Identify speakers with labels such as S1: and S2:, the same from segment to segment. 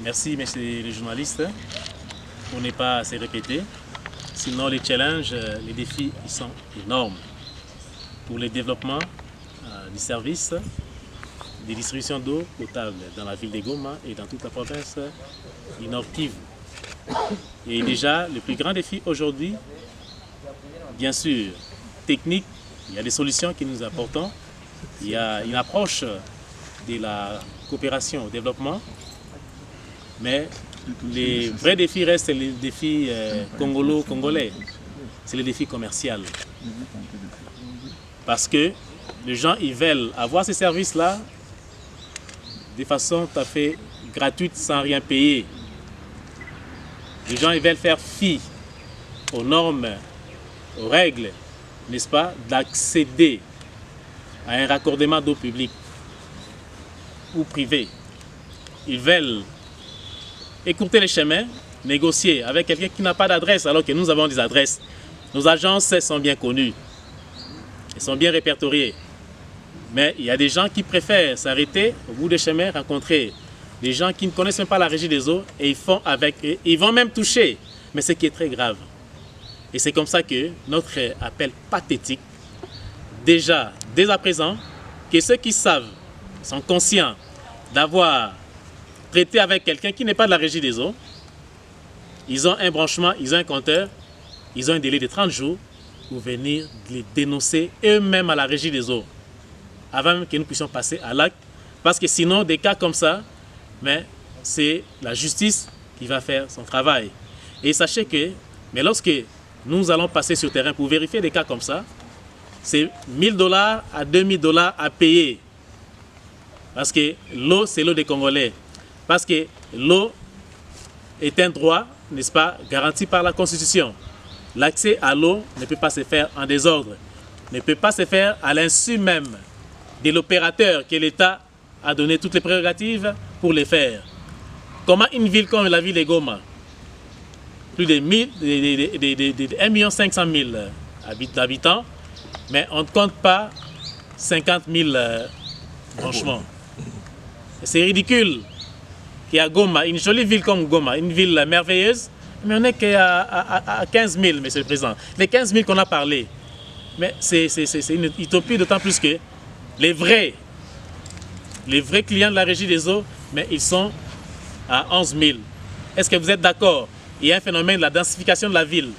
S1: Merci, messieurs les journalistes, pour ne pas se répéter. Sinon, les challenges, les défis, ils sont énormes pour le développement du service de distribution d'eau potable dans la ville de Goma et dans toute la province du Nord Kivu. Et déjà, le plus grand défi aujourd'hui, bien sûr, technique, il y a des solutions que nous apportons. Il y a une approche de la coopération au développement, mais les vrais défis restent les défis congolais. C'est le défi commercial. Parce que les gens, ils veulent avoir ces services-là de façon tout à fait gratuite, sans rien payer. Les gens, ils veulent faire fi aux normes, aux règles, n'est-ce pas, d'accéder à un raccordement d'eau publique ou privée. Ils veulent écourter les chemins, négocier avec quelqu'un qui n'a pas d'adresse, alors que nous avons des adresses. Nos agences sont bien connues, elles sont bien répertoriées. Mais il y a des gens qui préfèrent s'arrêter au bout des chemins, rencontrer des gens qui ne connaissent même pas la régie des eaux et ils font avec eux. Ils vont même toucher, mais ce qui est très grave. Et c'est comme ça que notre appel pathétique, déjà, dès à présent, que ceux qui savent, sont conscients d'avoir traité avec quelqu'un qui n'est pas de la régie des eaux, ils ont un branchement, ils ont un compteur, ils ont un délai de 30 jours pour venir les dénoncer eux-mêmes à la régie des eaux, avant même que nous puissions passer à l'acte, parce que sinon, des cas comme ça, mais c'est la justice qui va faire son travail. Et sachez que, mais lorsque nous allons passer sur terrain pour vérifier des cas comme ça, c'est $1000 à $2000 à payer. Parce que l'eau, c'est l'eau des Congolais. Parce que l'eau est un droit, n'est-ce pas, garanti par la Constitution. L'accès à l'eau ne peut pas se faire en désordre, ne peut pas se faire à l'insu même de l'opérateur que l'État a donné toutes les prérogatives pour les faire. Comment une ville comme la ville de Goma, plus de 1 500 000 habitants, mais on ne compte pas 50 000 branchements. C'est ridicule qu'à Goma, une jolie ville comme Goma, une ville merveilleuse, mais on n'est qu'à 15 000, monsieur le Président. Les 15 000 qu'on a parlé, mais c'est une utopie, d'autant plus que les vrais clients de la régie des eaux, mais ils sont à 11 000. Est-ce que vous êtes d'accord? Il y a un phénomène de la densification de la ville.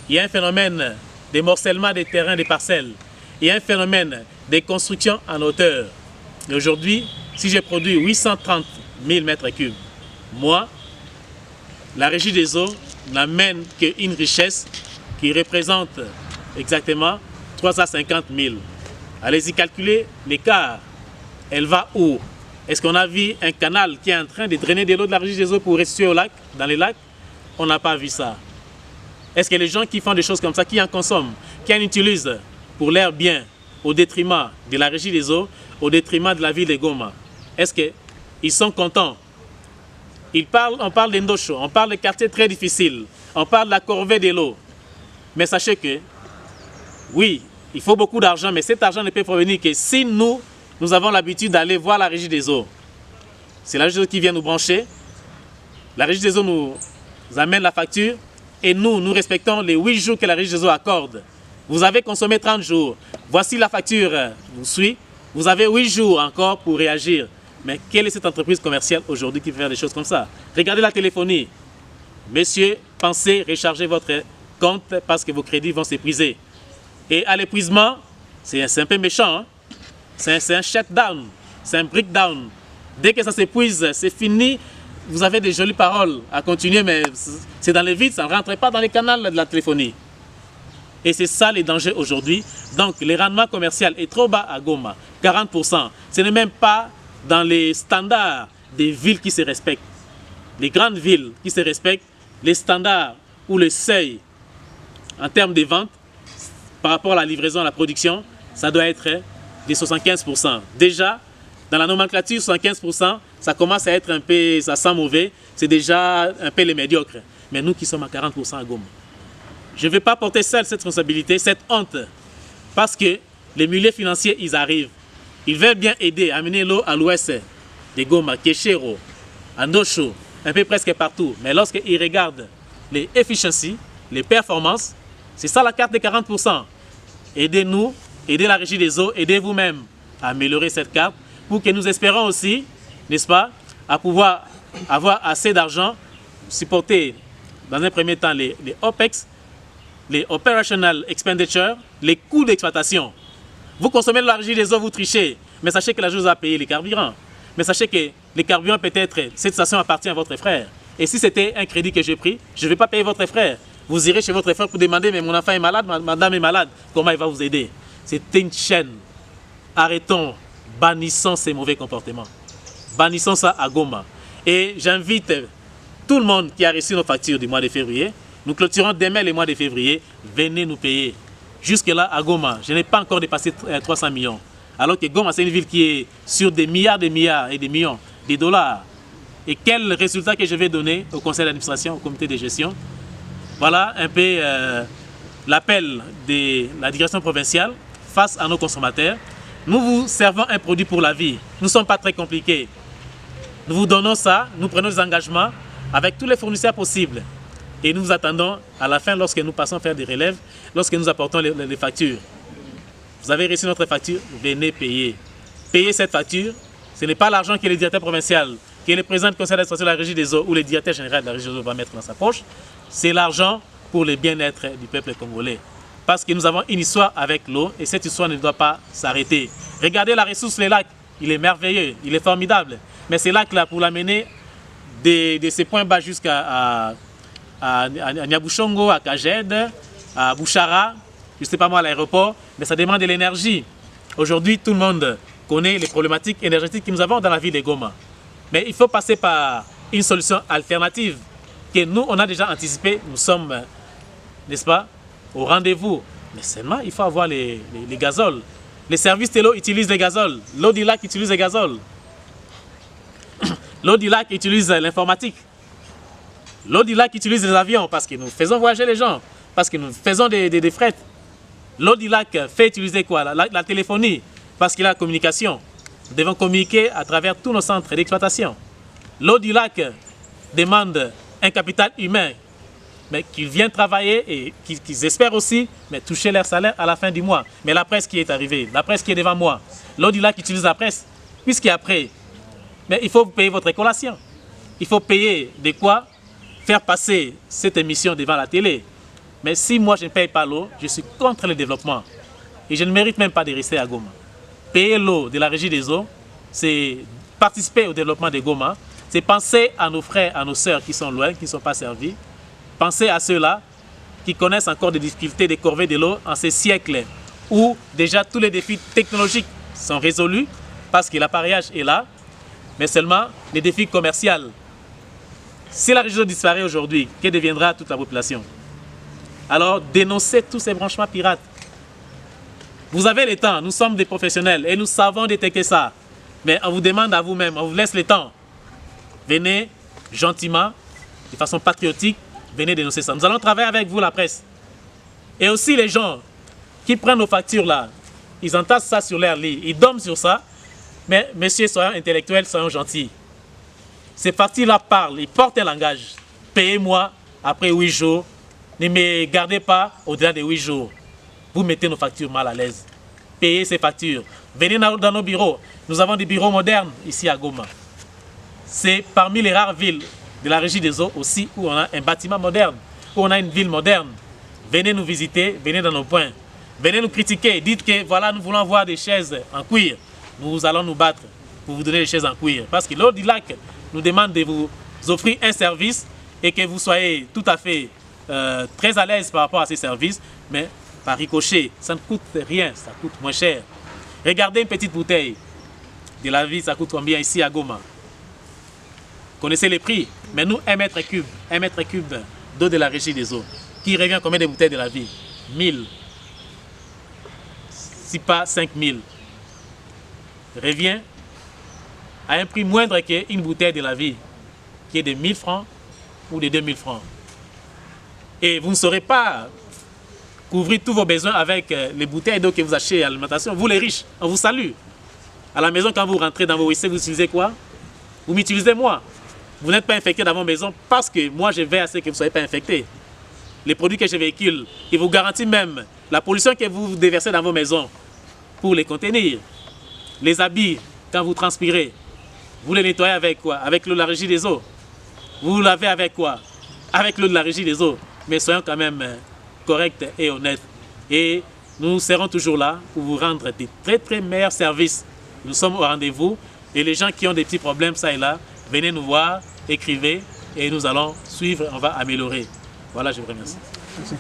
S1: Il y a un phénomène de morcellement des terrains, des parcelles. Il y a un phénomène de construction en hauteur. Et aujourd'hui, si j'ai produit 830 000 mètres cubes, moi, la régie des eaux n'amène qu'une richesse qui représente exactement 350 000. Allez-y calculer l'écart. Elle va où? Est-ce qu'on a vu un canal qui est en train de drainer de l'eau de la régie des eaux pour restituer au lac, dans les lacs? On n'a pas vu ça. Est-ce que les gens qui font des choses comme ça, qui en consomment, qui en utilisent pour leur bien, au détriment de la régie des eaux, au détriment de la ville de Goma, est-ce qu'ils sont contents? On parle d'Endosho, on parle de quartiers très difficiles, on parle de la corvée de l'eau. Mais sachez que, oui, il faut beaucoup d'argent, mais cet argent ne peut provenir que si nous avons l'habitude d'aller voir la régie des eaux. C'est la régie des eaux qui vient nous brancher. La régie des eaux nous amène la facture et nous respectons les 8 jours que la régie des eaux accorde. Vous avez consommé 30 jours. Voici la facture vous suit. Vous avez 8 jours encore pour réagir. Mais quelle est cette entreprise commerciale aujourd'hui qui fait faire des choses comme ça? Regardez la téléphonie. Messieurs, pensez recharger votre compte parce que vos crédits vont s'épuiser. Et à l'épuisement, c'est un peu méchant, hein? C'est un shutdown, c'est un breakdown. Dès que ça s'épuise, c'est fini. Vous avez des jolies paroles à continuer, mais c'est dans les vides, ça ne rentre pas dans les canaux de la téléphonie. Et c'est ça les dangers aujourd'hui. Donc le rendement commercial est trop bas à Goma, 40%. Ce n'est même pas dans les standards des villes qui se respectent. Les grandes villes qui se respectent, les standards ou le seuil en termes de vente, par rapport à la livraison, à la production, ça doit être de 75%. Déjà, dans la nomenclature, 75%, ça commence à être un peu, ça sent mauvais, c'est déjà un peu les médiocres. Mais nous qui sommes à 40% à Goma, je ne vais pas porter seul cette responsabilité, cette honte, parce que les milieux financiers, ils arrivent. Ils veulent bien aider à amener l'eau à l'ouest de Goma, Keshero, Andosho, un peu presque partout. Mais lorsqu'ils regardent les efficiency, les performances, c'est ça la carte de 40%. Aidez-nous, aidez la Régie des eaux, aidez vous-même à améliorer cette carte pour que nous espérons aussi, n'est-ce pas, à pouvoir avoir assez d'argent, supporter dans un premier temps les OPEX, les Operational Expenditure, les coûts d'exploitation. Vous consommez de la Régie des eaux, vous trichez, mais sachez que la chose a payé les carburants. Mais sachez que les carburants, peut-être, cette station appartient à votre frère. Et si c'était un crédit que j'ai pris, je ne vais pas payer votre frère. Vous irez chez votre frère pour demander, mais mon enfant est malade, madame est malade, comment il va vous aider? C'est une chaîne. Arrêtons, bannissons ces mauvais comportements. Bannissons ça à Goma. Et j'invite tout le monde qui a reçu nos factures du mois de février. Nous clôturons demain le mois de février. Venez nous payer. Jusque-là, à Goma, je n'ai pas encore dépassé 300 millions. Alors que Goma, c'est une ville qui est sur des milliards et des millions de dollars. Et quel résultat que je vais donner au conseil d'administration, au comité de gestion? Voilà un peu l'appel de la direction provinciale face à nos consommateurs. Nous vous servons un produit pour la vie. Nous ne sommes pas très compliqués. Nous vous donnons ça, nous prenons des engagements avec tous les fournisseurs possibles. Et nous vous attendons à la fin lorsque nous passons faire des relèves, lorsque nous apportons les factures. Vous avez reçu notre facture, venez payer. Payez cette facture. Ce n'est pas l'argent que le directeur provincial, que le président du conseil d'administration de la Régie des eaux ou le directeur général de la Régie des eaux va mettre dans sa poche. C'est l'argent pour le bien-être du peuple congolais. Parce que nous avons une histoire avec l'eau et cette histoire ne doit pas s'arrêter. Regardez la ressource, les lacs. Il est merveilleux, il est formidable. Mais ces lacs-là, pour l'amener de ces points bas jusqu'à Niabouchongo, à Kajed, à Bouchara, je ne sais pas moi, à l'aéroport, mais ça demande de l'énergie. Aujourd'hui, tout le monde connaît les problématiques énergétiques que nous avons dans la ville de Goma. Mais il faut passer par une solution alternative que nous, on a déjà anticipé. Nous sommes, n'est-ce pas, au rendez-vous. Mais seulement, il faut avoir les gazoles. Les services de l'eau utilisent les gazoles. L'eau du lac utilise les gazoles. L'eau du lac utilise l'informatique. L'eau du lac utilise les avions parce que nous faisons voyager les gens, parce que nous faisons des frettes. L'eau du lac fait utiliser quoi? La téléphonie, parce qu'il y a la communication. Nous devons communiquer à travers tous nos centres d'exploitation. L'eau du lac demande un capital humain, mais qu'ils viennent travailler et qu'ils espèrent aussi mais toucher leur salaire à la fin du mois. Mais la presse qui est arrivée, la presse qui est devant moi, l'eau du lac utilise la presse, puisqu'après, mais il faut payer votre collation. Il faut payer de quoi faire passer cette émission devant la télé. Mais si moi je ne paye pas l'eau, je suis contre le développement. Et je ne mérite même pas de rester à Goma. Payer l'eau de la Régie des eaux, c'est participer au développement de Goma. C'est penser à nos frères, à nos sœurs qui sont loin, qui ne sont pas servis. Penser à ceux-là qui connaissent encore des difficultés, des corvées de l'eau en ces siècles où déjà tous les défis technologiques sont résolus parce que l'appareillage est là, mais seulement les défis commerciaux. Si la Régie disparaît aujourd'hui, que deviendra toute la population? Alors dénoncez tous ces branchements pirates. Vous avez le temps, nous sommes des professionnels et nous savons détecter ça. Mais on vous demande à vous-même, on vous laisse le temps. Venez gentiment, de façon patriotique, venez dénoncer ça. Nous allons travailler avec vous, la presse. Et aussi les gens qui prennent nos factures là, ils entassent ça sur leur lit, ils dorment sur ça. Mais messieurs, soyons intellectuels, soyons gentils. Ces partis-là parlent, ils portent un langage. Payez-moi après 8 jours. Ne me gardez pas au-delà de 8 jours. Vous mettez nos factures mal à l'aise. Payez ces factures. Venez dans nos bureaux. Nous avons des bureaux modernes ici à Goma. C'est parmi les rares villes de la Régie des eaux aussi où on a un bâtiment moderne, où on a une ville moderne. Venez nous visiter, venez dans nos points. Venez nous critiquer. Dites que voilà, nous voulons voir des chaises en cuir. Nous allons nous battre pour vous donner des chaises en cuir. Parce que l'eau du lac nous demande de vous offrir un service et que vous soyez tout à fait très à l'aise par rapport à ces services. Mais par ricochet, ça ne coûte rien, ça coûte moins cher. Regardez une petite bouteille de la vie, ça coûte combien ici à Goma? Vous connaissez les prix, mais nous, 1 mètre cube d'eau de la Régie des eaux, qui revient combien de bouteilles de la vie? 1000, si pas 5000. Revient à un prix moindre qu'une bouteille de la vie, qui est de 1000 francs ou de 2000 francs. Et vous ne saurez pas couvrir tous vos besoins avec les bouteilles d'eau que vous achetez à l'alimentation. Vous les riches, on vous salue. À la maison, quand vous rentrez dans vos WC, vous utilisez quoi? Vous m'utilisez moi. vous n'êtes pas infecté dans vos maisons parce que moi je veille à ce que vous ne soyez pas infecté. Les produits que je véhicule, ils vous garantissent même la pollution que vous déversez dans vos maisons pour les contenir. Les habits, quand vous transpirez, vous les nettoyez avec quoi? Avec l'eau de la régie des eaux. Vous lavez avec quoi? Avec l'eau de la régie des eaux. Mais soyons quand même corrects et honnêtes. Et nous serons toujours là pour vous rendre des très très meilleurs services. Nous sommes au rendez-vous. Et les gens qui ont des petits problèmes, ça et là, venez nous voir, écrivez et nous allons suivre, on va améliorer. Voilà, je vous remercie.
S2: Merci.